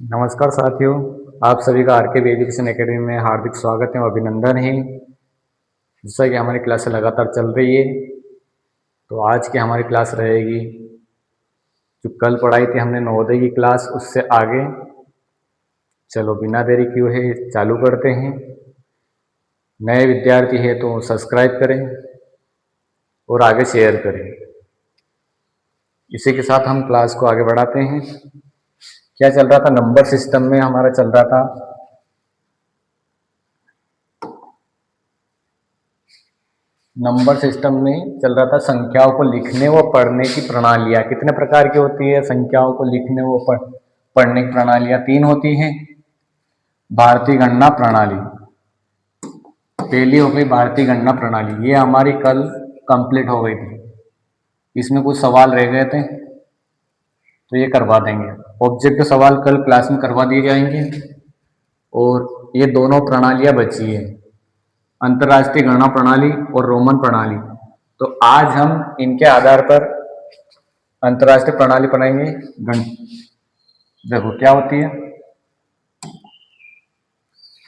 नमस्कार साथियों, आप सभी का आर के एजुकेशन एकेडमी में हार्दिक स्वागत है और अभिनंदन है। जैसा कि हमारी क्लास लगातार चल रही है, तो आज की हमारी क्लास रहेगी जो कल पढ़ाई थी हमने नवोदय की क्लास, उससे आगे। चलो बिना देरी किए है चालू करते हैं। नए विद्यार्थी है तो सब्सक्राइब करें और आगे शेयर करें। इसी के साथ हम क्लास को आगे बढ़ाते हैं। क्या चल रहा था, नंबर सिस्टम में हमारा चल रहा था नंबर सिस्टम में चल रहा था संख्याओं को लिखने व पढ़ने की प्रणालियाँ कितने प्रकार की होती है। संख्याओं को लिखने व पढ़ने की प्रणालियाँ तीन होती हैं। भारतीय गणना प्रणाली पहली हो गई, भारतीय गणना प्रणाली ये हमारी कल कंप्लीट हो गई थी। इसमें कुछ सवाल रह गए थे तो ये करवा देंगे। ऑब्जेक्ट सवाल कल क्लास में करवा दिए जाएंगे। और ये दोनों प्रणालियाँ बची है, अंतर्राष्ट्रीय गणना प्रणाली और रोमन प्रणाली। तो आज हम इनके आधार पर अंतर्राष्ट्रीय प्रणाली पढ़ेंगे। देखो क्या होती है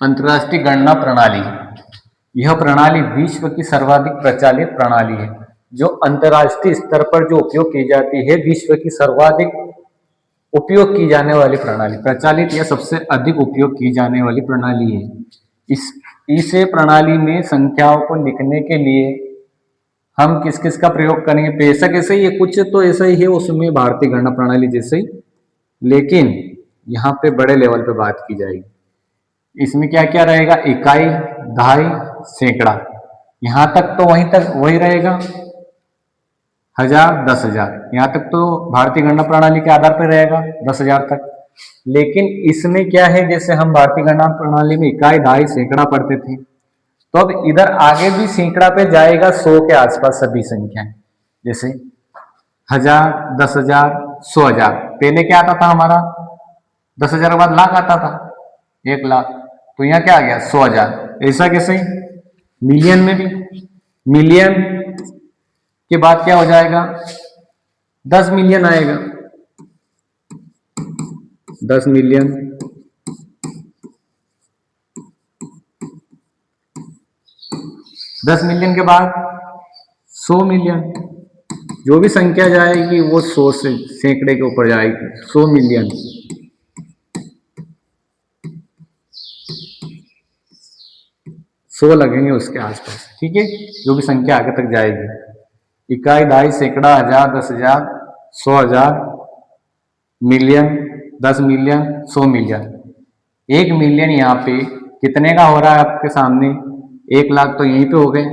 अंतर्राष्ट्रीय गणना प्रणाली। यह प्रणाली विश्व की सर्वाधिक प्रचलित प्रणाली है, जो अंतर्राष्ट्रीय स्तर पर जो उपयोग की जाती है। विश्व की सर्वाधिक उपयोग की जाने वाली प्रणाली, प्रचलित या सबसे अधिक उपयोग की जाने वाली प्रणाली है। इसे प्रणाली में संख्याओं को लिखने के लिए हम किस किस का प्रयोग करेंगे। बेशक ऐसे ही है, कुछ तो ऐसा ही है उसमें भारतीय गणना प्रणाली जैसे ही, लेकिन यहाँ पे बड़े लेवल पे बात की जाएगी। इसमें क्या क्या रहेगा, इकाई, दहाई, सैकड़ा। यहाँ तक तो वहीं तक वही रहेगा, 1000, 10,000, यहाँ तक तो भारतीय गणना प्रणाली के आधार पर रहेगा 10,000 तक। लेकिन इसमें क्या है, जैसे हम भारतीय गणना प्रणाली में इकाई, दहाई, सैकड़ा पढ़ते थे, तो अब इधर आगे भी सैकड़ा पे जाएगा 100 के आसपास सभी संख्याएं। जैसे 1000, 10,000, 100,000। पहले क्या आता था हमारा, 10,000 के बाद लाख आता था, 1,00,000। तो यहाँ क्या आ गया, 100,000। ऐसा कैसे, मिलियन में भी, मिलियन के बाद क्या हो जाएगा, 10 मिलियन आएगा, 10 मिलियन। 10 मिलियन के बाद 100 मिलियन। जो भी संख्या जाएगी वो 100 से सैकड़े के ऊपर जाएगी, 100 मिलियन। 100 लगेंगे उसके आसपास, ठीक है। जो भी संख्या आगे तक जाएगी, इकाई, दहाई, सैकड़ा, 1000, 10,000, 100,000, मिलियन, 10 मिलियन, 100 मिलियन। 1 मिलियन यहाँ पे कितने का हो रहा है आपके सामने, 1,00,000 तो यहीं पे हो गए।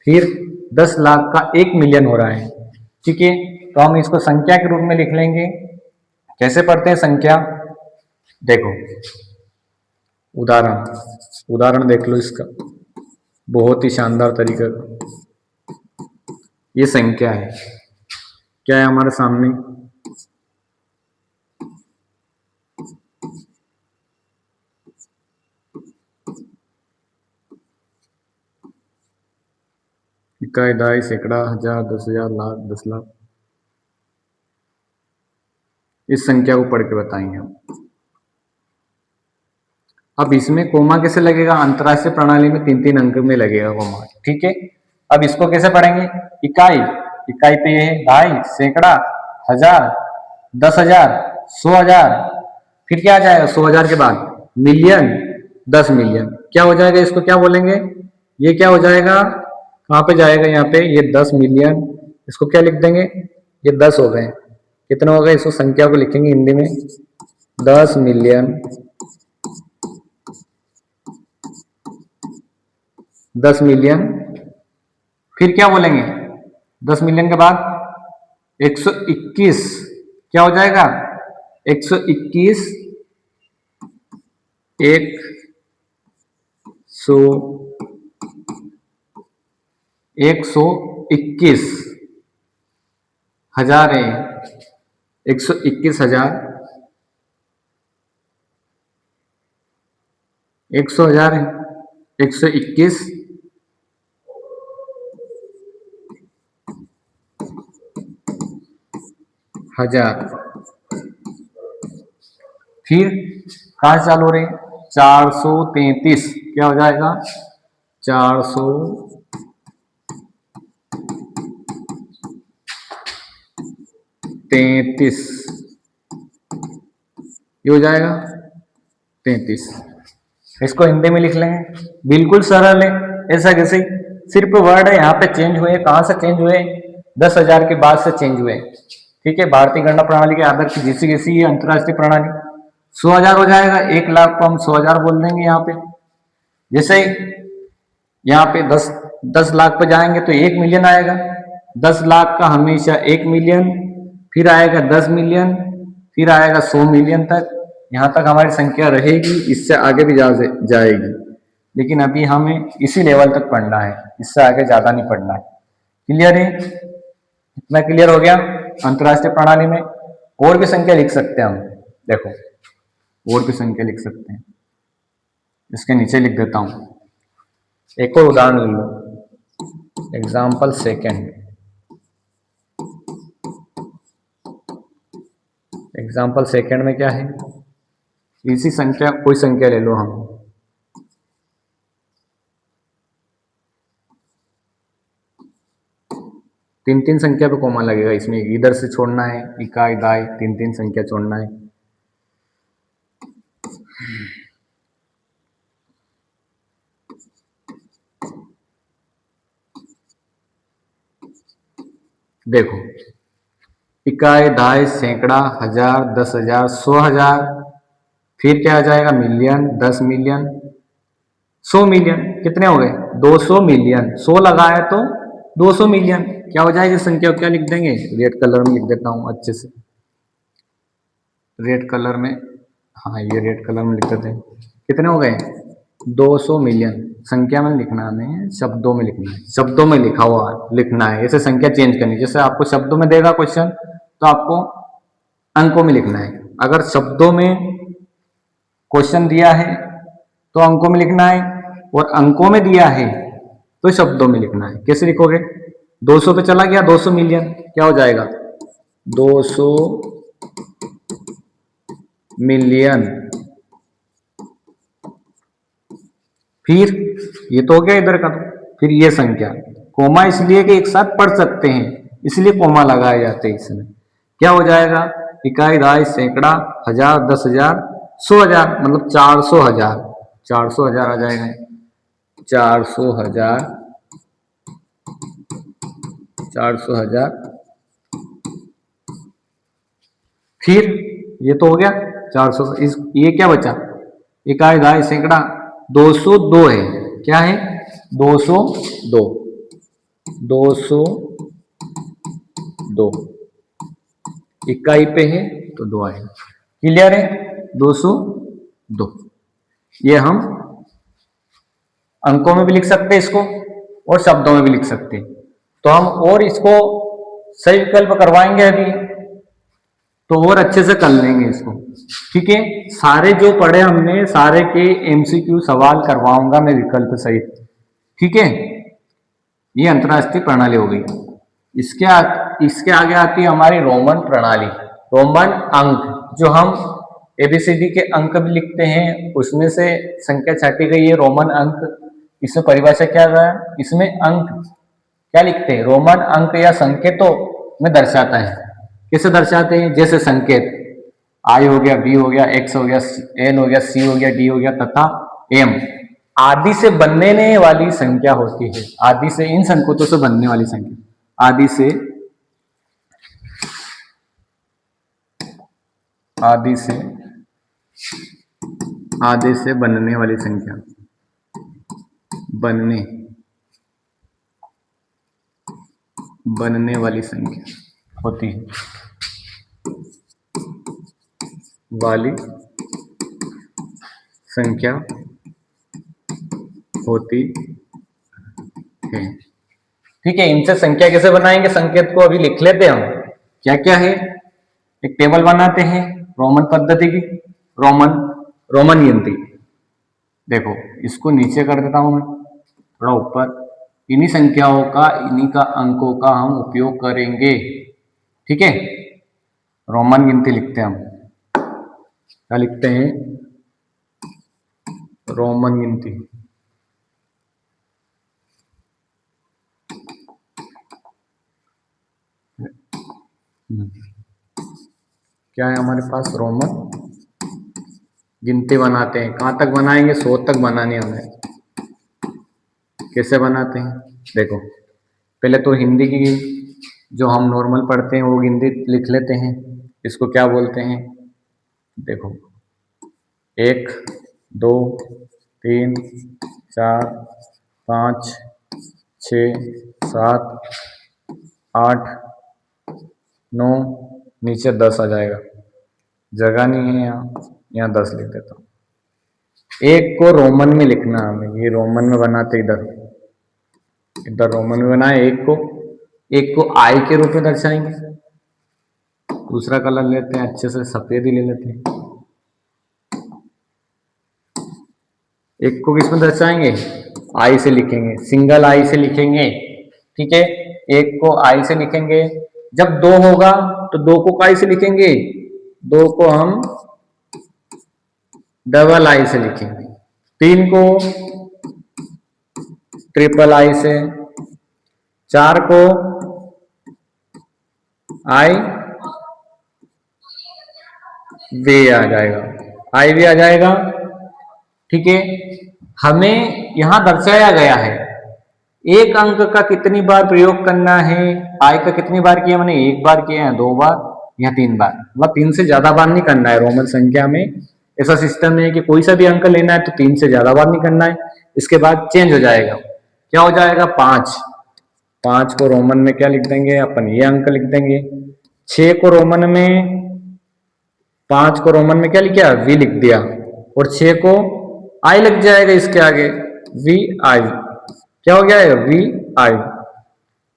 फिर 10 लाख का 1 मिलियन हो रहा है, ठीक है। तो हम इसको संख्या के रूप में लिख लेंगे। कैसे पढ़ते हैं संख्या, देखो उदाहरण, उदाहरण देख लो इसका, बहुत ही शानदार तरीका का। ये संख्या है, क्या है हमारे सामने, इकाई, दहाई, सैकड़ा, 1000, 10,000, लाख, 10,00,000। इस संख्या को पढ़ के बताएंगे हम। अब इसमें कोमा कैसे लगेगा, अंतरराष्ट्रीय प्रणाली में 3-3 अंक में लगेगा कोमा, ठीक है। अब इसको कैसे पढ़ेंगे, इकाई, इकाई पे ये है दहाई, सैकड़ा, 1000, 10,000, 100,000। फिर क्या आ जाएगा 100,000 के बाद, मिलियन, 10 मिलियन। क्या हो जाएगा, इसको क्या बोलेंगे, ये क्या हो जाएगा, कहाँ पे जाएगा, यहाँ पे ये 10 मिलियन। इसको क्या लिख देंगे, ये 10 हो गए। कितना हो गए, इसको संख्या को लिखेंगे हिंदी में, 10 मिलियन, 10 मिलियन। फिर क्या बोलेंगे, 10 मिलियन के बाद 121, क्या हो जाएगा, 121, 100, 121 हजार है, 121,000, 100,000 है, 121 हजार। फिर कहाँ से चालू हो रही है? 433, क्या हो जाएगा? 433, ये हो जाएगा 33। इसको हिंदी में लिख लेंगे, बिल्कुल सरल है। ऐसा कैसे? सिर्फ वर्ड है, यहाँ पे चेंज हुए। कहाँ से चेंज हुए? 10,000 के बाद से चेंज हुए। ठीक है, भारतीय गणना प्रणाली के आधार की जैसी कैसी है अंतरराष्ट्रीय प्रणाली। 100,000 हो जाएगा, 1,00,000 को हम 100,000 बोल देंगे यहाँ पे। जैसे यहाँ पे 10 लाख पे जाएंगे तो 1 मिलियन आएगा। 10 लाख का हमेशा 1 मिलियन, फिर आएगा 10 मिलियन, फिर आएगा 100 मिलियन तक। यहाँ तक हमारी संख्या रहेगी, इससे आगे भी जाएगी। लेकिन अभी हमें इसी लेवल तक पढ़ना है, इससे आगे ज्यादा नहीं पढ़ना है। क्लियर है? इतना क्लियर हो गया। अंतरराष्ट्रीय प्रणाली में और भी संख्या लिख सकते हैं हम। देखो, और भी संख्या लिख सकते हैं। इसके नीचे लिख देता हूं, एक और उदाहरण ले लो। Example second. एग्जाम्पल सेकेंड में क्या है? इसी संख्या, कोई संख्या ले लो हम। तीन तीन संख्या पे कोमा लगेगा इसमें, इधर से छोड़ना है, इकाई दाई, तीन तीन संख्या छोड़ना है। देखो, इकाई, दाई, सैकड़ा, हजार, 10,000, 100,000, फिर क्या आ जाएगा? Million, 10 million, 100 million. कितने हो गए? 200 मिलियन। 100 लगाया तो 200 मिलियन। क्या हो जाएगी संख्या? क्या लिख देंगे? रेड कलर में लिख देता हूं अच्छे से, रेड कलर में। हाँ, ये रेड कलर में लिख देते हैं। कितने हो गए? 200 मिलियन। संख्या में लिखना नहीं है, शब्दों में लिखना है। शब्दों में लिखा हुआ लिखना है, ऐसे संख्या चेंज करनी। जैसे आपको शब्दों में देगा क्वेश्चन तो आपको अंकों में लिखना है। अगर शब्दों में क्वेश्चन दिया है तो अंकों में लिखना है, और अंकों में दिया है तो शब्दों में लिखना है। कैसे लिखोगे? 200 पे चला गया 200 मिलियन, क्या हो जाएगा? 200 मिलियन। फिर ये तो हो गया इधर का। फिर ये संख्या, कोमा इसलिए कि एक साथ पढ़ सकते हैं, इसलिए कोमा लगाए जाते हैं इसमें। क्या हो जाएगा? इकाई, दाई, सैकड़ा, हजार, 10,000, 100,000, मतलब 400,000। 400,000 आ जाएगा। 400,000, 400,000। फिर ये तो हो गया 400। ये क्या बचा? इकाई, दाई, सैकड़ा, 202 है। क्या है? 202। 202 इकाई पे है तो 2 आएगा। क्लियर है? 202। ये हम अंकों में भी लिख सकते हैं इसको, और शब्दों में भी लिख सकते हैं। तो हम और इसको सही विकल्प करवाएंगे अभी, तो और अच्छे से कर लेंगे इसको। ठीक है, सारे जो पढ़े हमने सारे के एमसीक्यू सवाल करवाऊंगा मैं विकल्प सहित। ठीक है, ये अंतरराष्ट्रीय प्रणाली हो गई। इसके आगे आती है हमारी रोमन प्रणाली। रोमन अंक, जो हम एबीसीडी के अंक भी लिखते हैं, उसमें से संख्या छाटी गई है रोमन अंक। इसमें परिभाषा क्या है? इसमें अंक क्या लिखते हैं? रोमन अंक या संकेतों में दर्शाता है। कैसे दर्शाते हैं? जैसे संकेत आई हो गया, बी हो गया, एक्स हो गया, एन हो गया, सी हो गया, डी हो गया, तथा एम आदि से बनने वाली संख्या होती है। आदि से, इन संकेतों से बनने वाली संख्या, आदि से बनने वाली संख्या, बनने वाली संख्या होती है, वाली संख्या होती है। ठीक है, इनसे संख्या कैसे बनाएंगे? संकेत को अभी लिख लेते हैं हम। क्या क्या है? एक टेबल बनाते हैं रोमन पद्धति की, रोमन गिनती। देखो, इसको नीचे कर देता हूं मैं, थोड़ा ऊपर। इन्हीं संख्याओं का, इन्हीं का अंकों का हम उपयोग करेंगे। ठीक है, रोमन गिनती लिखते हैं हम। क्या लिखते हैं, रोमन गिनती। क्या है हमारे पास, रोमन गिनती बनाते हैं। कहाँ तक बनाएंगे, 100 तक बनानी है हमें। कैसे बनाते हैं देखो, पहले तो हिंदी की जो हम नॉर्मल पढ़ते हैं वो गिनती लिख लेते हैं। इसको क्या बोलते हैं, देखो 1 2 3 4 5 6 7 8 9, नीचे 10 आ जाएगा, जगह नहीं है यहाँ 10 लिख देता हूँ। 1 को रोमन में लिखना हमें, ये रोमन में बनाते, इधर रोमन में बनाए। 1 को आई के रूप में दर्शाएंगे। दूसरा कलर लेते हैं, अच्छे से सफेद ही ले लेते हैं। 1 को किस में दर्शाएंगे, आई से लिखेंगे, सिंगल आई से लिखेंगे। ठीक है, 1 को आई से लिखेंगे। जब 2 होगा तो 2 को आई से लिखेंगे, 2 को हम डबल आई से लिखेंगे। 3 को ट्रिपल आई से, 4 को आई वे आ जाएगा, आई वे आ जाएगा। ठीक है, हमें यहां दर्शाया गया है एक अंक का कितनी बार प्रयोग करना है। आई का कितनी बार किया मैंने, 1 बार किया है, 2 बार या 3 बार, मतलब 3 से ज्यादा बार नहीं करना है। रोमन संख्या में ऐसा सिस्टम है कि कोई सा भी अंक लेना है तो 3 से ज्यादा बार नहीं करना है। इसके बाद चेंज हो जाएगा, क्या हो जाएगा, 5 को रोमन में क्या लिख देंगे अपन, ये अंक लिख देंगे। 6 को रोमन में, 5 को रोमन में क्या लिखा, वी लिख दिया, और 6 को आई लग जाएगा इसके आगे, वी आई, क्या हो गया है, वी आई।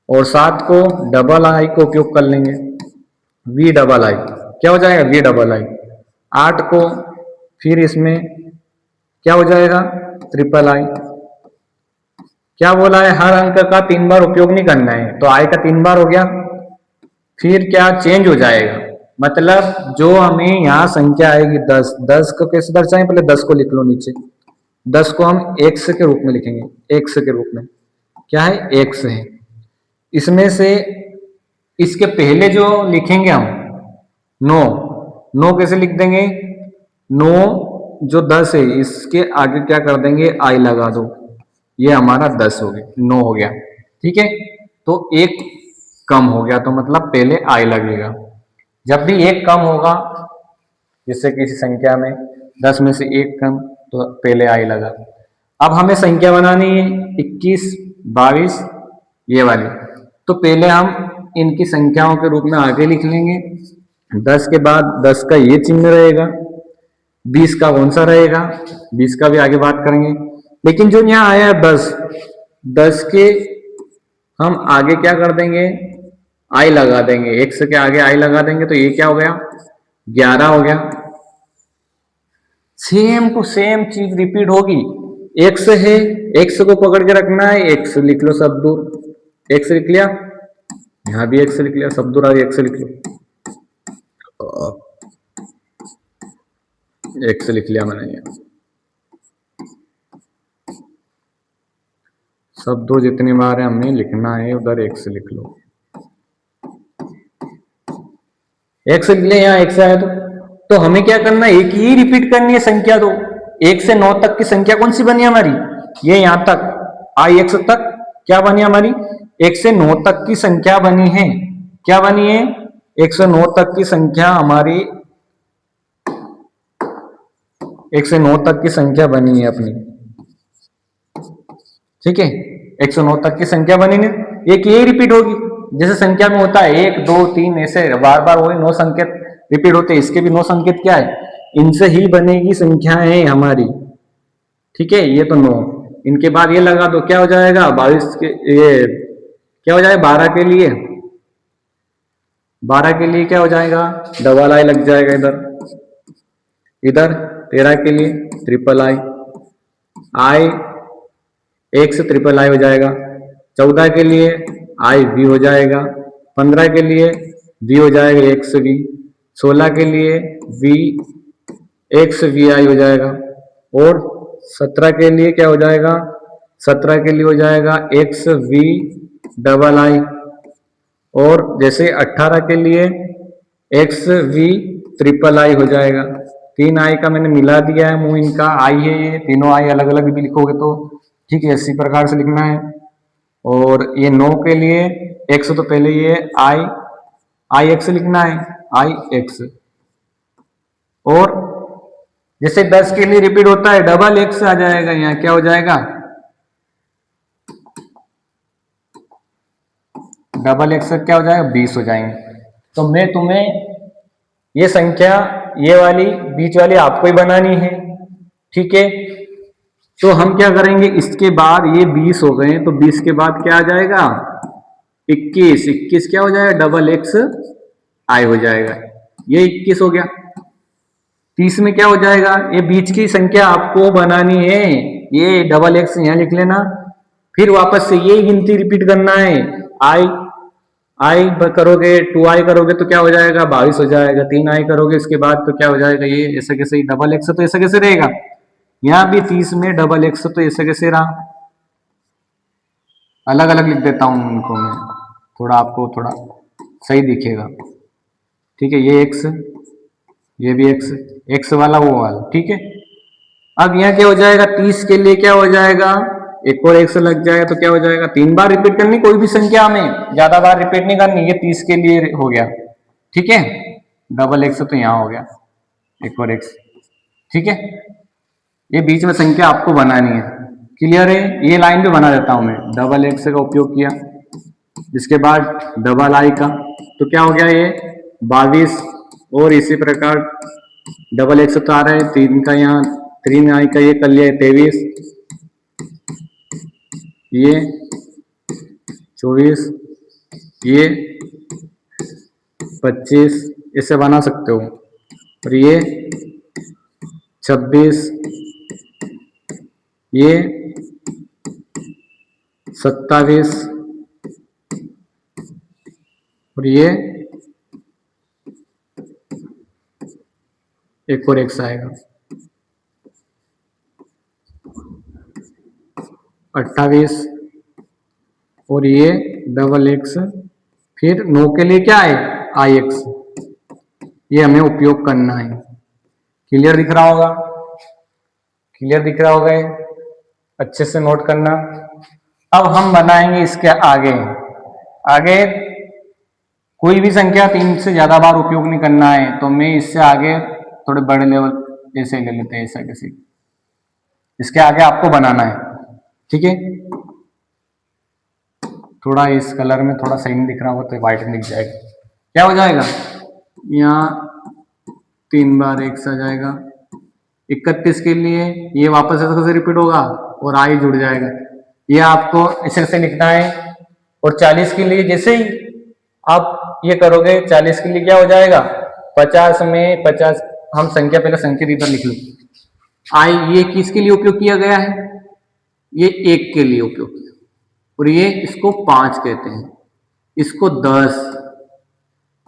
और 7 को डबल आई को उपयोग कर लेंगे, वी डबल आई, क्या हो जाएगा, वी डबल आई। 8 को फिर इसमें क्या हो जाएगा, ट्रिपल आई। क्या बोला है, हर अंक का 3 बार उपयोग नहीं करना है, तो आई का 3 बार हो गया। फिर क्या चेंज हो जाएगा, मतलब जो हमें यहाँ संख्या आएगी 10 को कैसे दर्शाएं, पहले 10 को लिख लो नीचे। 10 को हम एक्स के रूप में लिखेंगे, एक्स के रूप में, क्या है, एक्स है। इसमें से इसके पहले जो लिखेंगे हम 9 कैसे लिख देंगे, 9 जो 10 है इसके आगे क्या कर देंगे, आई लगा दो, ये हमारा 10 हो गया, 9 हो गया। ठीक है, तो 1 कम हो गया, तो मतलब पहले आई लगेगा। जब भी 1 कम होगा, जिससे किसी संख्या में 10 में से 1 कम, तो पहले आई लगा। अब हमें संख्या बनानी है 21, 22 ये वाली, तो पहले हम इनकी संख्याओं के रूप में आगे लिख लेंगे। 10 के बाद 10 का ये चिन्ह रहेगा, 20 का कौन सा रहेगा, 20 का भी आगे बात करेंगे। लेकिन जो यहाँ आया है 10 के हम आगे क्या कर देंगे, आई लगा देंगे, एक्स के आगे आई लगा देंगे, तो ये क्या हो गया, 11 हो गया। सेम टू सेम चीज रिपीट होगी। एक्स है, एक्स को पकड़ के रखना है, एक्स लिख लो सब दूर, एक्स लिख लिया, यहां भी एक्स लिख लिया, सब दूर आगे एक्स लिख लो, एक्स लिख लिया मैंने, यहाँ सब दो जितनी बार है हमने लिखना है उधर एक्स लिख लो, एक्स लिख लिया, यहाँ एक्स आया तो हमें क्या करना है, एक ही रिपीट करनी है संख्या। तो 1 से 9 तक की संख्या कौन सी बनी हमारी, ये यहां तक आई एक्स तक क्या बनी हमारी, 1 से 9 तक की संख्या बनी है, क्या बनी है, 1 से 9 तक की संख्या हमारी, 1 से 9 तक की संख्या बनी है अपनी। ठीक है, 1 से 9 तक की संख्या बनी नहीं, एक यही रिपीट होगी, जैसे संख्या में होता है 1 2 3 ऐसे बार बार वही 9 संकेत रिपीट होते हैं, इसके भी 9 संकेत क्या है, इनसे ही बनेगी संख्याएं हमारी। ठीक है, ये तो 9, इनके बाद ये लगा दो, क्या हो जाएगा 22 के, ये क्या हो जाएगा 12 के लिए, 12 के लिए क्या हो जाएगा, डबल आई लग जाएगा इधर, इधर 13 के लिए ट्रिपल आई, आई 1 से ट्रिपल आई हो जाएगा, 14 के लिए आई वी हो जाएगा, 15 के लिए वी हो जाएगा 1 से वी, 16 के लिए वी एक्स वी आई हो जाएगा। और 17 के लिए क्या हो जाएगा, 17 के लिए हो जाएगा एक्स वी डबल आई। और जैसे 18 के लिए एक्स वी ट्रिपल आई हो जाएगा। तीन आई का मैंने मिला दिया है, मुंह इनका आई है, ये तीनों आई अलग अलग भी लिखोगे तो ठीक है, इसी प्रकार से लिखना है। और ये 9 के लिए एक्स, तो पहले ये आई आई एक्स लिखना है, आई एक्स। और जैसे 10 के लिए रिपीट होता है डबल एक्स आ जाएगा, यहाँ क्या हो जाएगा, डबल एक्स क्या हो जाएगा, 20 हो जाएंगे। तो मैं तुम्हें ये संख्या, ये वाली बीच वाली आपको ही बनानी है, ठीक है। तो हम क्या करेंगे, इसके बाद ये 20 हो गए, तो 20 के बाद क्या आ जाएगा, 21। 21 क्या हो जाएगा, डबल एक्स आई हो जाएगा, ये 21 हो गया। 30 में क्या हो जाएगा, ये बीच की संख्या आपको बनानी है, ये डबल एक्स यहां लिख लेना। फिर वापस से ये गिनती रिपीट करना है, आई आई करोगे, 2 आई करोगे तो क्या हो जाएगा, 22 हो जाएगा। 3 आई करोगे इसके बाद तो क्या हो जाएगा, ये ऐसे कैसे, डबल एक्स तो ऐसे कैसे रहेगा, यहाँ भी 30 में डबल एक्स तो ऐसे कैसे रहा। अलग अलग लिख देता हूं उनको मैं, थोड़ा आपको थोड़ा सही दिखेगा, ठीक है। ये एक्स, ये भी एक्स, एक्स वाला वो वाला, ठीक है। अब यहाँ क्या हो जाएगा, 30 के लिए क्या हो जाएगा, एक और एक्स लग जाएगा, तो क्या हो जाएगा, 3 बार रिपीट करनी, कोई भी संख्या में ज्यादा बार रिपीट नहीं करनी। ये 30 के लिए हो गया, ठीक है। डबल एक्स तो यहाँ हो गया, एक और एक्स, ठीक है। ये बीच में संख्या आपको बनानी है, क्लियर है। ये लाइन भी बना देता हूं मैं, डबल एक्स का उपयोग किया, इसके बाद डबल आई का, तो क्या हो गया, ये 22। और इसी प्रकार डबल एक्स तो आ रहा है, 3 का यहाँ 3 आई का ये कर लिया है, 23, ये 24, ये 25, इसे बना सकते हो। और ये 26, ये 27, और ये एक और एक्स आएगा, 28, और ये डबल एक्स। फिर 9 के लिए क्या है, आई एक्स, ये हमें उपयोग करना है। क्लियर दिख रहा होगा, क्लियर दिख रहा होगा, अच्छे से नोट करना। अब हम बनाएंगे इसके आगे, आगे कोई भी संख्या 3 से ज्यादा बार उपयोग नहीं करना है, तो मैं इससे आगे थोड़े बड़े लेवल ऐसे ले लेते हैं, ऐसा कैसे, इसके आगे आपको बनाना है, ठीक है। थोड़ा इस कलर में थोड़ा सही नहीं दिख रहा होगा तो व्हाइट में दिख जाएगा, क्या हो जाएगा, यहाँ 3 बार एक्स आ जाएगा। 31 के लिए ये वापस ऐसे रिपीट होगा और आई जुड़ जाएगा, ये आपको ऐसे ऐसे लिखना है। और 40 के लिए जैसे ही आप ये करोगे, 40 के लिए क्या हो जाएगा, 50 में 50, हम संख्या पहले संख्या इधर लिख लो। आई ये किसके लिए उपयोग किया गया है, ये 1 के लिए उपयोग किया, और ये इसको 5 कहते हैं, इसको 10,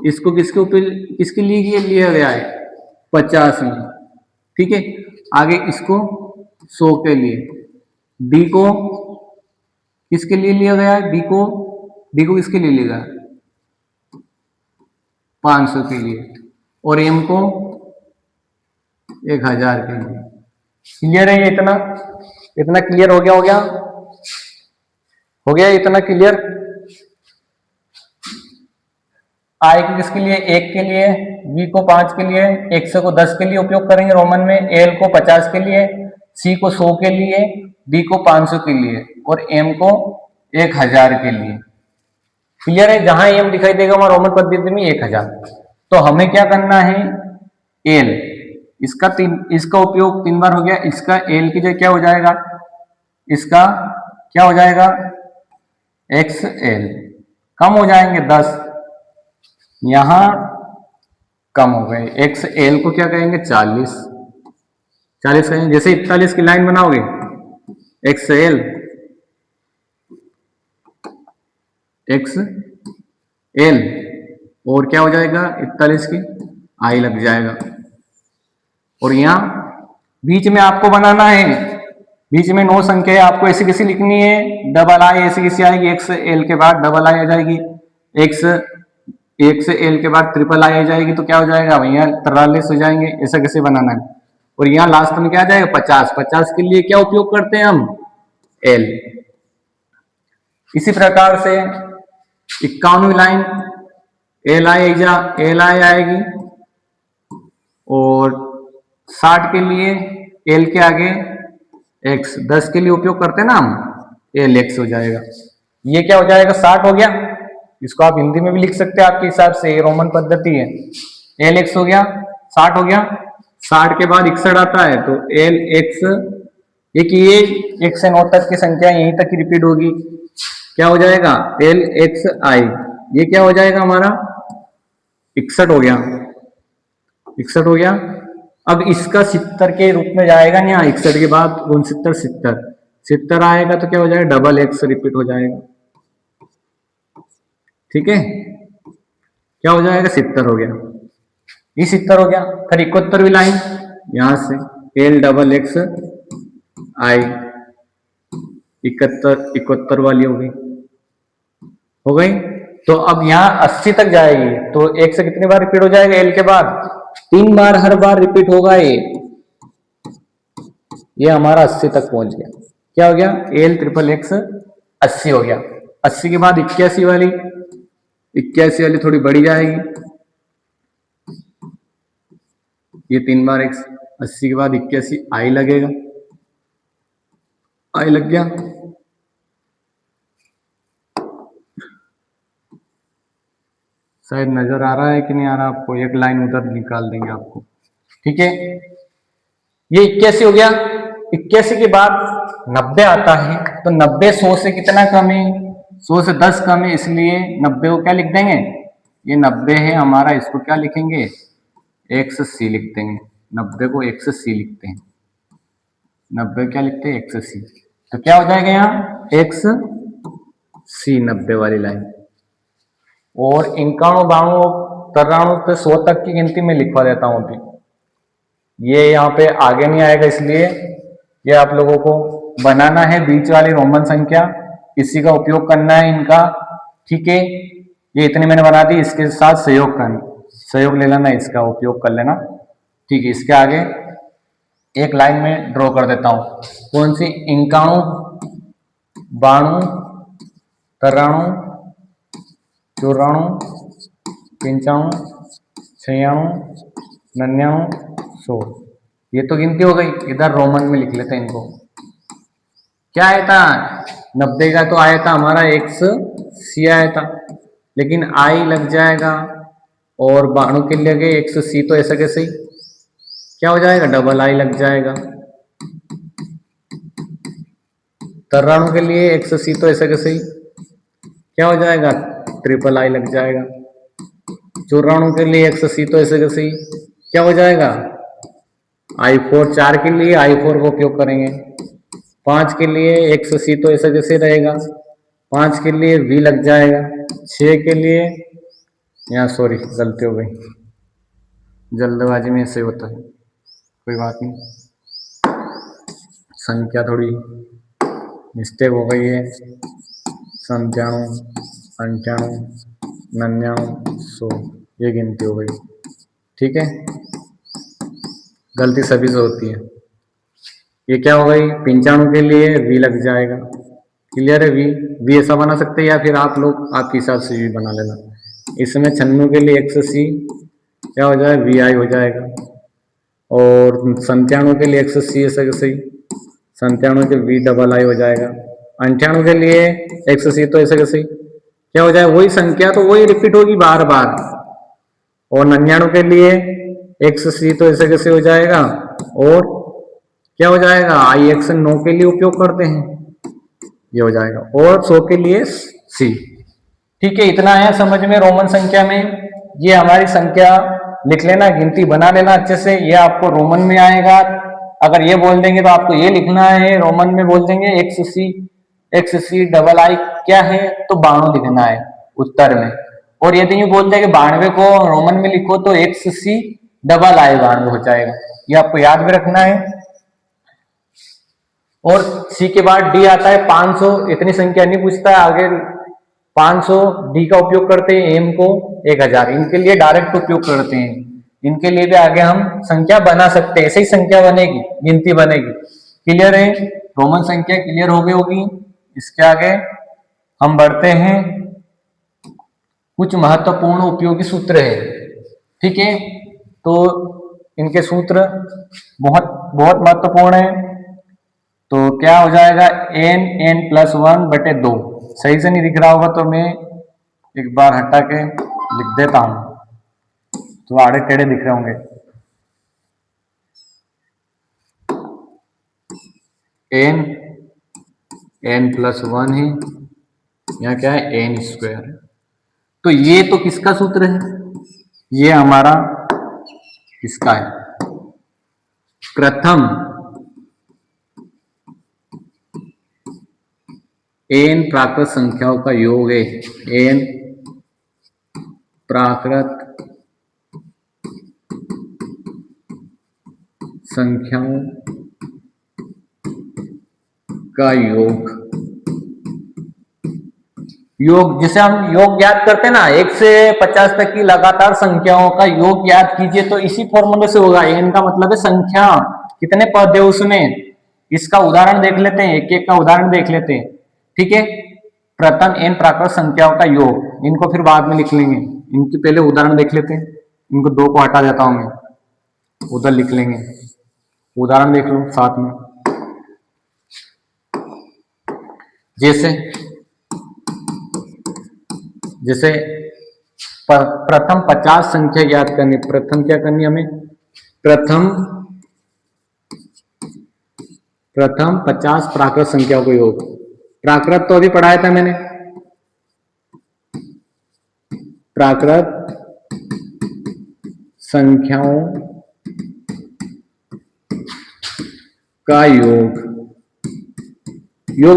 इसको किसके ऊपर, किसके लिए लिया गया है, 50 में, ठीक है। आगे इसको 100 के लिए, डी को किसके लिए लिया गया है, डी को किसके लिए लिया गया, 500 के लिए, और एम को 1000 के लिए। क्लियर है ये, इतना इतना क्लियर हो गया, हो गया इतना क्लियर। आई को किसके लिए, 1 के लिए, बी को 5 के लिए, एक्स को 10 के लिए उपयोग करेंगे रोमन में, एल को 50 के लिए, सी को 100 के लिए, डी को 500 के लिए, और एम को 1000 के लिए। क्लियर है, जहां एम दिखाई देगा वहां रोमन पद्धति में 1000। तो हमें क्या करना है, एल, इसका उपयोग 3 बार हो गया, इसका एल की जगह क्या हो जाएगा, इसका क्या हो जाएगा, एक्स एल, कम हो जाएंगे 10, यहां कम हो गए, एक्स एल को क्या कहेंगे, 40 कहेंगे। जैसे 41 की लाइन बनाओगे, एक्स एल एक्स एल, और क्या हो जाएगा, 41 की आई लग जाएगा, और यहाँ बीच में आपको बनाना है, बीच में 9 संख्या है, आपको ऐसी कैसी लिखनी है, डबल आई ऐसी कैसी आएगी, एक्स एल के बाद डबल आई आ जाएगी, एक्स एक्स एल के बाद ट्रिपल आई आ जाएगी, तो क्या हो जाएगा भैया 43 हो जाएंगे। ऐसा कैसे बनाना है। और यहाँ लास्ट में क्या आ जाएगा 50, 50 के लिए क्या उपयोग करते हैं हम, एल। इसी प्रकार से 51वीं लाइन एल आई आएगी, और 60 के लिए एल के आगे एक्स, 10 के लिए उपयोग करते हैं ना हम, एल एक्स हो जाएगा। ये क्या हो जाएगा 60 हो गया, इसको आप हिंदी में भी लिख सकते हैं आपके हिसाब से, रोमन पद्धति है। एल एक्स हो गया, 60 हो गया, 60 के बाद 61 आता है, तो एल एक्स, एक ये 1 से 9 तक की संख्या यहीं तक रिपीट होगी, क्या हो जाएगा एल एक्स आई, ये क्या हो जाएगा हमारा 61 हो गया, 61 हो गया। अब इसका 70 के रूप में जाएगा, यहाँ 61 के बाद 69 70 70 आएगा, तो क्या हो जाएगा डबल एक्स रिपीट हो जाएगा, ठीक है, क्या हो जाएगा 70 हो गया, ये 70 हो गया। फिर 71वीं लाइन यहां से एल डबल एक्स आई, 71 वाली हो गई। तो अब यहाँ 80 तक जाएगी, तो एक से कितनी बार रिपीट हो जाएगा, एल के बाद 3 बार, हर बार रिपीट होगा ये हमारा 80 तक पहुंच गया। क्या हो गया एल ट्रिपल एक्स 80 हो गया। 80 के बाद 81 वाली थोड़ी बढ़ी जाएगी, ये 3 बार एक्स, 80 के बाद 81 आई लगेगा, आई लग गया। शायद नजर आ रहा है कि नहीं आ रहा आपको, एक लाइन उधर निकाल देंगे आपको, ठीक है। ये 81 हो गया। 81 के बाद 90 आता है, तो 90 100 से कितना कम है, 100 से 10 कम है, इसलिए 90 को क्या लिख देंगे, ये 90 है हमारा, इसको क्या लिखेंगे एक्स सी लिख देंगे, 90 को एक्स सी लिखते हैं, 90 क्या लिखते हैं एक्स सी, तो क्या हो जाएगा यहाँ एक्स सी 90 वाली लाइन। और 91 92 93 पे 100 तक की गिनती में लिखवा देता हूं अभी, ये यहाँ पे आगे नहीं आएगा, इसलिए ये आप लोगों को बनाना है बीच वाली रोमन संख्या, इसी का उपयोग करना है इनका, ठीक है। ये इतनी मैंने बना दी, इसके साथ सहयोग ले लेना, इसका उपयोग कर लेना, ठीक है। इसके आगे एक लाइन में ड्रॉ कर देता हूं, कौन सी 91 92 93 94 95 96 99 100, ये तो गिनती हो गई। इधर रोमन में लिख लेते हैं इनको, क्या आया था 90 का, तो आया था हमारा एक्स सी आया था, लेकिन आई लग जाएगा, और 92 के लिए गए एक्स सी, तो ऐसा कैसे ही क्या हो जाएगा डबल आई लग जाएगा, 93 के लिए एक्स सी, तो ऐसा कैसे ही क्या हो जाएगा ट्रिपल आई लग जाएगा, 94 के लिए एक्स सी, तो ऐसे कैसे ही क्या हो जाएगा i4, 4 के लिए i4 का उपयोग करेंगे, 5 के लिए एक्स सी, तो ऐसा कैसे रहेगा, 5 के लिए v लग जाएगा, 6 के लिए, यहाँ सॉरी गलती हो गई, जल्दबाजी में ऐसे होता है, कोई बात नहीं, संख्या थोड़ी मिस्टेक हो गई है, 97 98 99 100 ये गिनती हो गई, ठीक है, गलती सभी से होती है। ये क्या हो गई 95 के लिए v लग जाएगा, क्लियर है, v ऐसा बना सकते हैं, या फिर आप लोग आपके हिसाब से भी बना लेना। इसमें 96 के लिए एक्स सी क्या हो जाएगा वी आई हो जाएगा, और 97 के लिए एक्स सी ऐसा कैसे 97 के वी डबल आई हो जाएगा, 98 के लिए एक्स सी, तो ऐसा कैसे क्या हो जाएगा, वही संख्या तो वही रिपीट होगी बार बार, और 99 के लिए एक्स सी, तो ऐसे कैसे हो जाएगा, और क्या हो जाएगा आई एक्स 9 के लिए उपयोग करते हैं, ये हो जाएगा, और 100 के लिए सी, ठीक है। इतना है समझ में रोमन संख्या में, ये हमारी संख्या लिख लेना, गिनती बना लेना अच्छे से, ये आपको रोमन में आएगा। अगर ये बोल देंगे तो आपको ये लिखना है, रोमन में बोल देंगे एक्स सी डबल आई क्या है, तो 92 लिखना है उत्तर में, और यदि ये बोल देंगे 92 को रोमन में लिखो तो एक्स सी डबल आएगा हो जाएगा, ये आपको याद भी रखना है। और सी के बाद डी आता है 500, इतनी संख्या नहीं पूछता है आगे। 500 डी का उपयोग करते हैं, एम को 1000, इनके लिए डायरेक्ट उपयोग करते हैं। इनके लिए भी आगे हम संख्या बना सकते हैं, ऐसे ही संख्या बनेगी, गिनती बनेगी। क्लियर है? रोमन संख्या क्लियर हो गई होगी। इसके आगे हम बढ़ते हैं, कुछ महत्वपूर्ण उपयोगी सूत्र है। ठीक है, तो इनके सूत्र बहुत बहुत महत्वपूर्ण है। तो क्या हो जाएगा, n+1/2। सही से नहीं दिख रहा होगा तो मैं एक बार हटा के लिख देता हूं, तो आड़े टेढ़े दिख रहे होंगे। n+1 है, यहाँ क्या है, n² है। तो ये तो किसका सूत्र है, ये हमारा किसका है, प्रथम n प्राकृत संख्याओं का योग है। n प्राकृत संख्याओं का योग, जैसे हम योग याद करते हैं ना, 1 से 50 तक की लगातार संख्याओं का योग याद कीजिए, तो इसी फॉर्मूले से होगा। n का मतलब है संख्या, कितने पद है उसमें। इसका उदाहरण देख लेते हैं, एक एक का उदाहरण देख लेते हैं। ठीक है, प्रथम n प्राकृत संख्याओं का योग, इनको फिर बाद में लिख लेंगे। इनकी पहले उदाहरण देख लेते हैं, इनको 2 को हटा देता हूं मैं, उधर लिख लेंगे। उदाहरण देख लो साथ में। जैसे प्रथम 50 संख्या याद करनी, प्रथम क्या करनी हमें, प्रथम 50 प्राकृत संख्याओं को योग। प्राकृत तो अभी पढ़ाया था मैंने, प्राकृत संख्याओं का योग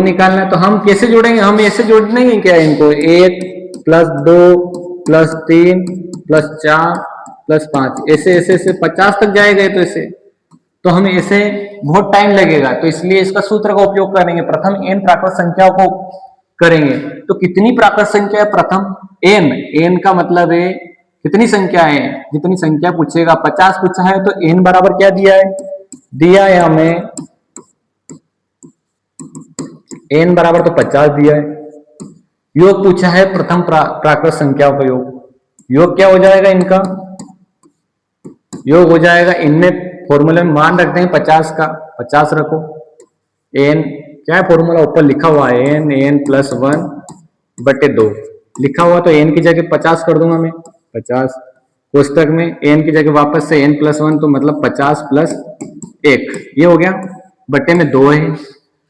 निकालना है। तो हम कैसे जोड़ेंगे, हम ऐसे जोड़ने हैं क्या इनको, 1+2+3+4+5, ऐसे ऐसे ऐसे 50 तक जाएगा तो ऐसे, तो हमें ऐसे बहुत टाइम लगेगा। तो इसलिए इसका सूत्र का उपयोग करेंगे, प्रथम n प्राकृत संख्याओं को करेंगे। तो कितनी प्राकृत संख्या है, प्रथम n का मतलब है कितनी संख्या है, जितनी संख्या पूछेगा। 50 पूछा है तो n बराबर क्या दिया है हमें, n बराबर तो 50 दिया है। योग पूछा है प्रथम प्राकृत संख्याओं का योग क्या हो जाएगा, इनका योग हो जाएगा, इनमें फॉर्मूले में मान रख देंगे 50 का, 50 रखो। n क्या है फॉर्मूला, ऊपर लिखा हुआ है n+1/2 लिखा हुआ, तो n की जगह 50 कर दूंगा मैं, 50 कोष्टक में n की जगह वापस से n+1, तो मतलब 50 + 1, ये हो गया, बट्टे में 2 है।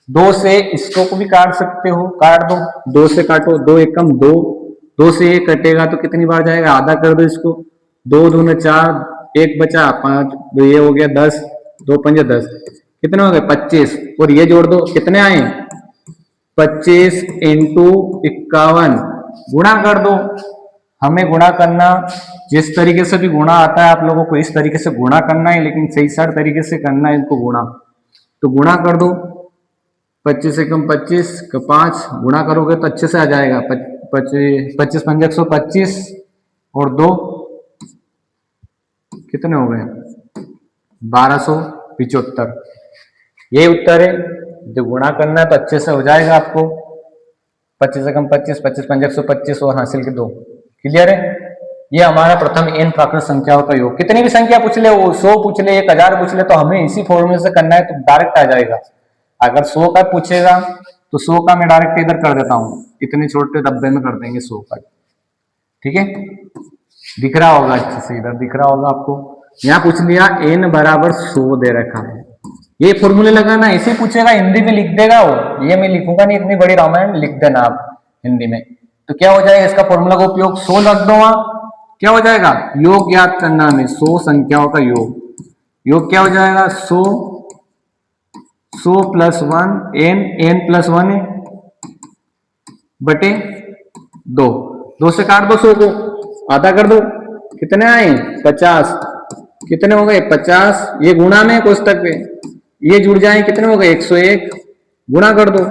2 से इसको को भी काट सकते हो, काट दो, 2 से काटो, 2 एकम 2, 2 से 1 कटेगा तो कितनी बार जाएगा, आधा कर दो इसको, 2 दूने 4, 1 बचा 5, ये हो गया 10, 2 पंजे 10, कितने हो गए 25, और ये जोड़ दो, कितने आए 25 × 51, गुणा कर दो। हमें गुणा करना जिस तरीके से भी गुणा आता है आप लोगों को इस तरीके से गुणा करना है, लेकिन सही सार तरीके से करना है इनको गुणा। तो गुणा कर दो, 25 एकम 25 का 5 गुणा करोगे तो अच्छे से आ जाएगा, 25 पंजे 125 और 2 कितने हो गए 1275, ये उत्तर है। जो गुणा करना है तो अच्छे से हो जाएगा आपको, 25 एकम 25, 25 पंजे 125 और हासिल के 2। क्लियर है? ये हमारा प्रथम n प्राकृत संख्याओं का योग। कितनी भी संख्या पूछ ले, वो 100 पूछ ले, 1000 पूछ ले, तो हमें इसी फॉर्मूले से करना है तो डायरेक्ट आ जाएगा। अगर 100 का पूछेगा तो 100 का मैं डायरेक्ट इधर कर देता हूँ, इतने छोटे डब्बे में कर देंगे 100 का। ठीक है, दिख रहा होगा अच्छे से, इधर दिख रहा होगा आपको। यहाँ पूछ लिया n बराबर 100 दे रखा है, ये फॉर्मूले लगाना, इसे पूछेगा हिंदी में लिख देगा वो, ये मैं लिखूंगा नहीं, इतनी बड़ी रामायण लिख देना आप हिंदी में। तो क्या हो जाएगा, इसका फॉर्मूला का उपयोग 100 रख दो, क्या हो जाएगा, योग याद करना हमें, 100 संख्याओं का योग क्या हो जाएगा, 100 + 1 n+1 है बटे 2 से काट दो 100 को, आधा कर दो, कितने आए 50, कितने हो गए 50, ये गुणा में कोष्टक पे, ये जुड़ जाए कितने हो गए 101, गुणा कर दो,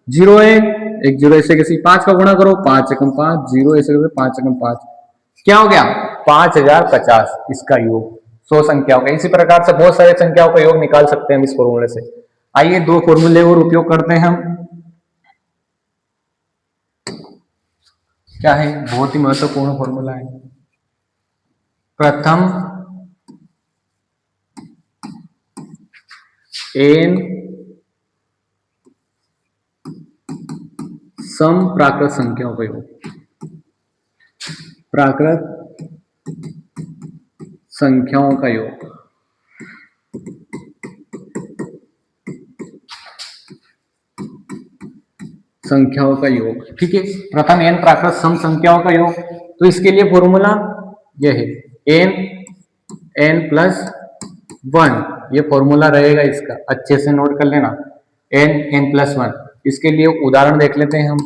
जीरो है, एक जीरो ऐसे कैसे 5 का गुणा करो, 5 एकम 5, जीरो ऐसे कैसे 5 एकम 5, क्या हो गया 5050, इसका योग 100 संख्याओं का। इसी प्रकार से बहुत सारी संख्याओं का योग निकाल सकते हैं हम इस फॉर्मूले से। आइए दो फॉर्मूले और उपयोग करते हैं हम। क्या है, बहुत ही महत्वपूर्ण फॉर्मूला है। प्रथम n सम प्राकृत संख्याओं का योग, प्राकृत संख्याओं का योग, संख्याओं का योग, ठीक है। प्रथम n प्राकृत सम संख्याओं का योग, तो इसके लिए फॉर्मूला यह है n प्लस 1, ये फॉर्मूला रहेगा इसका, अच्छे से नोट कर लेना, n प्लस 1। इसके लिए उदाहरण देख लेते हैं हम।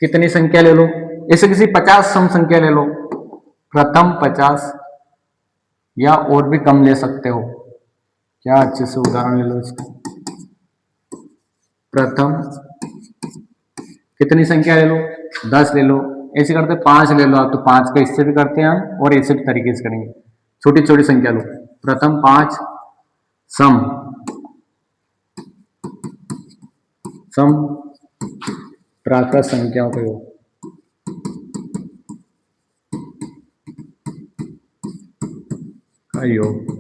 कितनी संख्या ले लो, ऐसे किसी 50 सम संख्या ले लो, प्रथम 50, या और भी कम ले सकते हो, क्या अच्छे से उदाहरण ले लो इसका। प्रथम कितनी संख्या ले लो, 10 ले लो, ऐसे करते 5 ले लो आप, तो 5 का इससे भी करते हैं हम, और ऐसे भी तरीके से करेंगे। छोटी छोटी संख्या लो, प्रथम 5 सम प्राकृत संख्याओं का योग, योग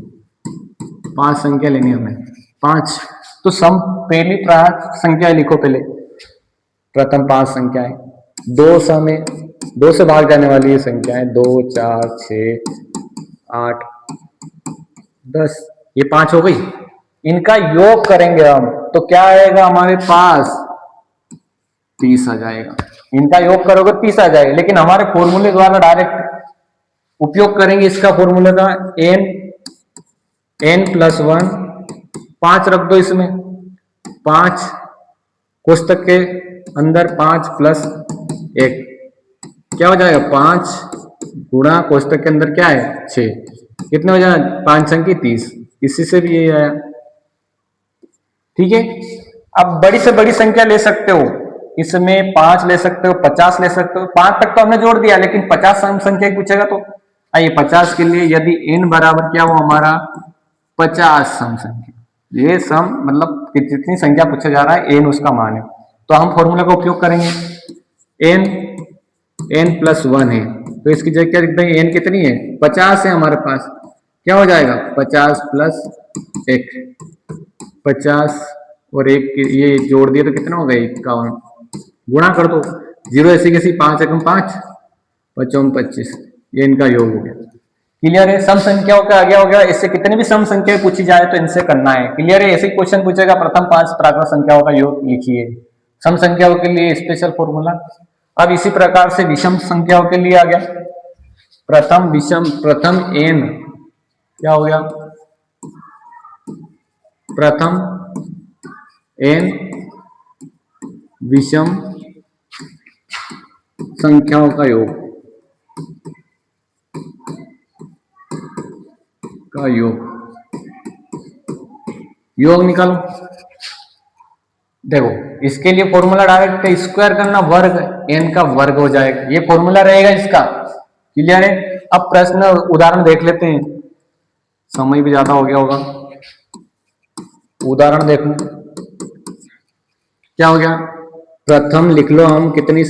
5 संख्या लेनी हमें, 5, तो सम पहली प्राकृत संख्या लिखो पहले, प्रथम 5 संख्या है, 2 सम है, 2 से भाग जाने वाली ये संख्या है, 2 4 6 8 10, ये 5 हो गई। इनका योग करेंगे हम तो क्या आएगा हमारे पास, 30 आ जाएगा। इनका योग करोगे 30 आ जाएगा, लेकिन हमारे फॉर्मूले द्वारा डायरेक्ट उपयोग करेंगे इसका फॉर्मूले का, n प्लस 1, 5 रख दो इसमें, 5 कोष्टक के अंदर 5 प्लस 1, क्या हो जाएगा 5 गुणा कोष्टक के अंदर क्या है 6, कितने हो जाएगा 5 संख्या 30, इसी से भी यही आया, ठीक है। अब बड़ी से बड़ी संख्या ले सकते हो, इसमें 5 ले सकते हो, 50 ले सकते हो, 5 तक तो हमने जोड़ दिया, लेकिन 50 सम संख्या पूछेगा तो आइए 50 के लिए यदि n बराबर क्या हो हमारा 50 सम संख्या, ये सम मतलब जितनी संख्या पूछा जा रहा है n उसका मान है, तो हम फॉर्मूला का उपयोग करेंगे, n प्लस 1 है, तो इसकी जगह क्या लिख देंगे, n कितनी है 50 है हमारे पास, क्या हो जाएगा 50 प्लस 1, 50 और 1 ये जोड़ दिए तो कितना हो गया 51, गुणा कर दो, 0 ऐसी कैसी 5 एकम 5, 5 25, ये इनका योग हो गया। क्लियर है, सम संख्याओं का आगे हो गया। इससे कितनी भी सम संख्या पूछी जाए तो इनसे करना है। क्लियर है, ऐसे क्वेश्चन पूछेगा प्रथम 5 प्राकृत संख्याओं का योग लिखिए, सम संख्याओं के लिए स्पेशल फॉर्मूला। अब इसी प्रकार से विषम संख्याओं के लिए आ गया, प्रथम विषम, प्रथम n क्या हो गया, प्रथम n विषम संख्याओं का योग, योग निकालो। देखो इसके लिए फॉर्मूला डायरेक्ट स्क्वायर करना, वर्ग n का वर्ग हो जाएगा, ये फॉर्मूला रहेगा इसका। क्लियर है, अब प्रश्न उदाहरण देख लेते हैं, समय भी ज्यादा हो गया होगा, उदाहरण देखो क्या हो गया। प्रथम लिख लो, हम कितनी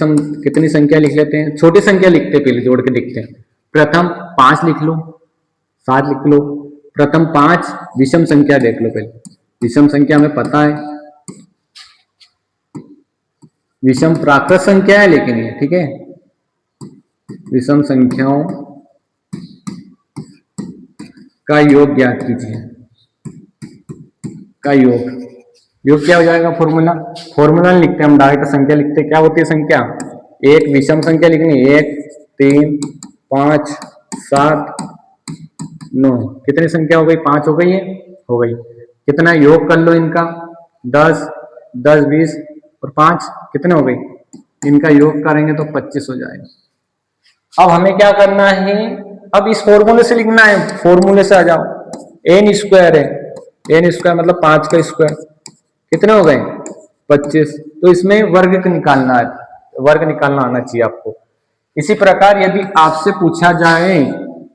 संख्या लिख लेते हैं, छोटी संख्या लिखते हैं, पहले जोड़ के लिखते हैं। प्रथम 5 लिख लो, 7 लिख लो, प्रथम 5 विषम संख्या देख लो पहले, विषम संख्या हमें पता है, विषम प्राकृत संख्या है लेकिन ये, ठीक है, विषम संख्याओं का योग ज्ञात कीजिए, का योग क्या हो जाएगा, फॉर्मूला लिखते हैं हम, डायरेक्ट संख्या लिखते हैं। क्या होती है संख्या, एक विषम संख्या लिखनी, 1 3 5 7 9, कितनी संख्या हो गई 5 हो गई है, हो गई। कितना योग कर लो इनका, 10 10 20 और 5 कितने हो गई, इनका योग करेंगे तो 25 हो जाएगा। अब हमें क्या करना है, अब इस फॉर्मूले से लिखना है, फॉर्मूले से आ जाओ। एन स्क्वायर है, एन स्क्वायर मतलब 5 का स्क्वायर, कितने हो गए 25। तो इसमें वर्ग निकालना है, वर्ग निकालना आना चाहिए आपको। इसी प्रकार यदि आपसे पूछा जाए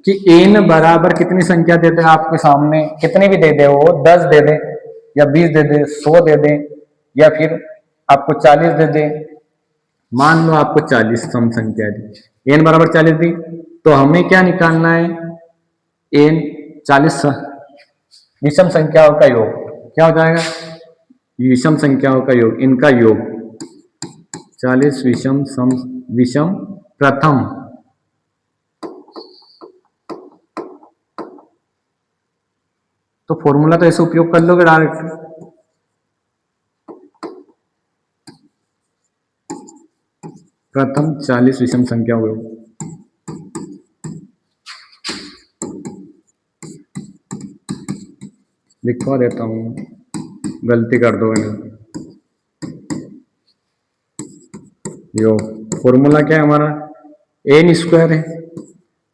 कि एन बराबर कितनी संख्या दे दे, आपके सामने कितने भी दे दे, वो 10 दे दे या 20 दे दे, 100 दे दे, या फिर आपको 40 दे दे, मान लो आपको 40 सम संख्या दी, एन बराबर 40 दी, तो हमें क्या निकालना है, एन 40 विषम संख्याओं का योग, क्या हो जाएगा, विषम संख्याओं का योग, इनका योग 40 विषम प्रथम, तो फॉर्मूला तो ऐसे उपयोग कर लोगे डायरेक्ट, प्रथम 40 विषम संख्या हो, लिखवा देता हूं, गलती कर दोगे योग। फॉर्मूला क्या है हमारा, एन स्क्वायर है,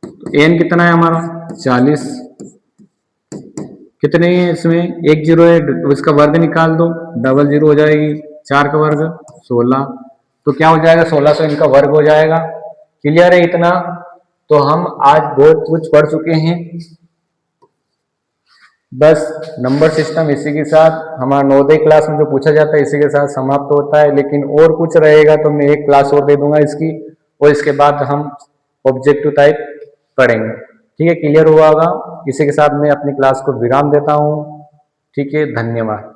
तो एन कितना है हमारा 40, कितने है इसमें, एक जीरो है, तो इसका वर्ग निकाल दो, डबल जीरो हो जाएगी, 4 का वर्ग 16, तो क्या हो जाएगा 1600 इनका वर्ग हो जाएगा। क्लियर है इतना, तो हम आज बहुत कुछ पढ़ चुके हैं। बस नंबर सिस्टम इसी के साथ, हमारा नवोदय क्लास में जो पूछा जाता है इसी के साथ समाप्त होता है, लेकिन और कुछ रहेगा तो मैं एक क्लास और दे दूंगा इसकी, और इसके बाद हम ऑब्जेक्टिव टाइप पढ़ेंगे। ठीक है, क्लियर हुआ होगा। इसी के साथ मैं अपनी क्लास को विराम देता हूँ। ठीक है, धन्यवाद।